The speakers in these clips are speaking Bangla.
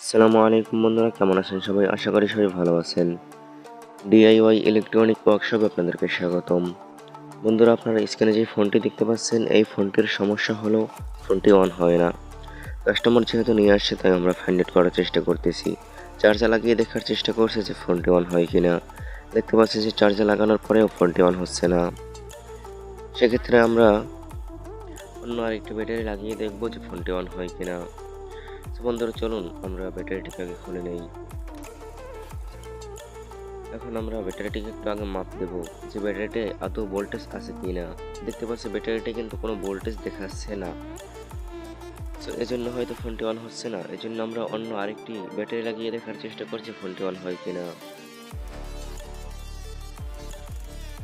আসসালামু আলাইকুম বন্ধুরা, কেমন আছেন সবাই? আশা করি সবাই ভালো আছেন। ডিআইওয়াই ইলেকট্রনিক ওয়ার্কশপে আপনাদেরকে স্বাগতম। বন্ধুরা, আপনারা স্ক্রিনে যে ফোনটি দেখতে পাচ্ছেন, এই ফোনটির সমস্যা হলো ফোনটি অন হয় না। কাস্টমার যেহেতু নিয়ে আসছে, তাই আমরা ফাইন্ড আউট করার চেষ্টা করতেছি। চার্জে লাগিয়ে দেখার চেষ্টা করছে যে ফোনটি অন হয় কিনা। দেখতে পাচ্ছি যে চার্জে লাগানোর পরেও ফোনটি অন হচ্ছে না। সেক্ষেত্রে আমরা অন্য আরেকটি ব্যাটারি লাগিয়ে দেখবো যে ফোনটি অন হয় কিনা। তো বন্ধুরা, চলুন আমরা ব্যাটারিটিকে আগে খুলে নেই। এখন আমরা ব্যাটারিটিকে একটু আগে মাপ দেবো যে ব্যাটারিতে আদৌ ভোল্টেজ আছে কি না। দেখতে পাচ্ছি ব্যাটারিতে কিন্তু কোনো ভোল্টেজ দেখাচ্ছে না। তো এজন্য হয়তো ফোনটি অন হচ্ছে না। এজন্য আমরা অন্য আরেকটি ব্যাটারি লাগিয়ে দেখার চেষ্টা করছি ফোনটি অন হয় কিনা।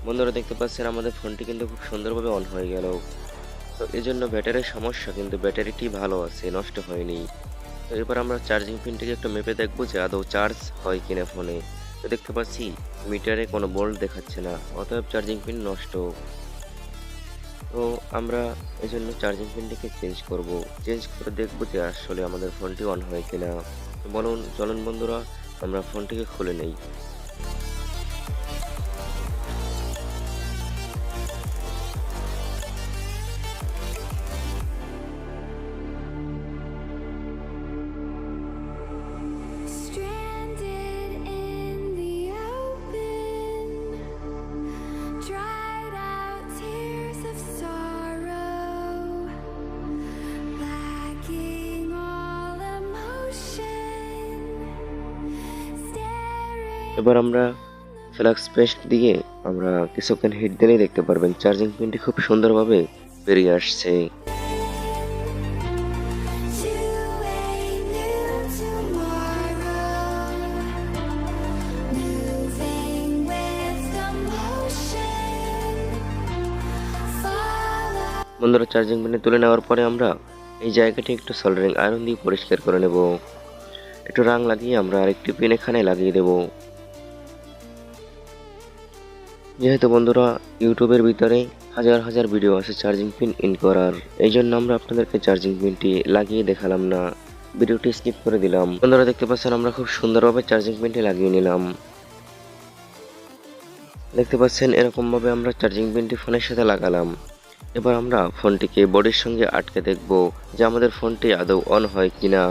বন্ধুরা, দেখতে পাচ্ছেন আমাদের ফোনটি কিন্তু খুব সুন্দরভাবে অন হয়ে গেল। তো এজন্য ব্যাটারির সমস্যা, কিন্তু ব্যাটারিটি ভালো আছে, নষ্ট হয়নি। তো এবার আমরা চার্জিং পিনটিকে একটু মেপে দেখবো যে আদৌ চার্জ হয় কিনা ফোনে। তো দেখতে পাচ্ছি মিটারে কোনো ভোল্ট দেখাচ্ছে না, অতএব চার্জিং পিন নষ্ট। তো আমরা এজন্য চার্জিং পিনটিকে চেঞ্জ করে দেখবো যে আসলে আমাদের ফোনটি অন হয় কিনা। তো চলুন বন্ধুরা, আমরা ফোনটিকে খুলে নেই। Stranded in the open, dried out tears of sorrow, lacking all emotion, staring. এবার আমরা ফ্লাক্স পেস্ট দিয়ে আমরা কিছুক্ষণ হিট দিলেই দেখতে পারবেন চার্জিং পিনটি খুব সুন্দরভাবে বেরিয়ে আসছে। To a new tomorrow, moving with the motion, follow. বন্ধুরা, চার্জিং পিনে তুলে নেওয়ার পরে আমরা এই জায়গাটি একটু সোল্ডারিং আয়রন দিয়ে পরিষ্কার করে নেব। একটু রাং লাগিয়ে আমরা আরেকটি পিন এখানে লাগিয়ে দেব। যেহেতু বন্ধুরা ইউটিউবের ভিতরে হাজার হাজার ভিডিও আছে চার্জিং পিন ইন করার, এই জন্য আমরা আপনাদেরকে চার্জিং পিনটি লাগিয়ে দেখালাম না, ভিডিওটি স্কিপ করে দিলাম। বন্ধুরা, দেখতে পাচ্ছেন আমরা খুব সুন্দরভাবে চার্জিং পিনটি লাগিয়ে নিলাম। দেখতে পাচ্ছেন এরকম ভাবে আমরা চার্জিং পিনটি ফোনের সাথে লাগালাম। এবার আমরা ফোনটিকে বডির সঙ্গে আটকে দেখব যে আমাদের ফোনটি আদৌ অন হয় কিনা।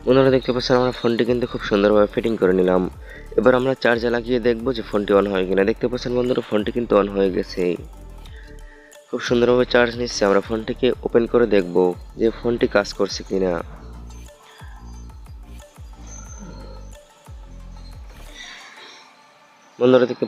বন্ধুরা, দেখতে পাচ্ছেন আমরা ফোনটি কিন্তু খুব সুন্দরভাবে ফিটিং করে নিলাম। এবার আমরা চার্জে লাগিয়ে দেখবো যে ফোনটি অন হয় কিনা। দেখতে পাচ্ছেন বন্ধুরা, ফোনটি কিন্তু অন হয়ে গেছে, খুব সুন্দরভাবে চার্জ নিচ্ছে। আমরা ফোনটিকে ওপেন করে দেখব যে ফোনটি কাজ করছে কিনা। বন্ধুরা, দেখতে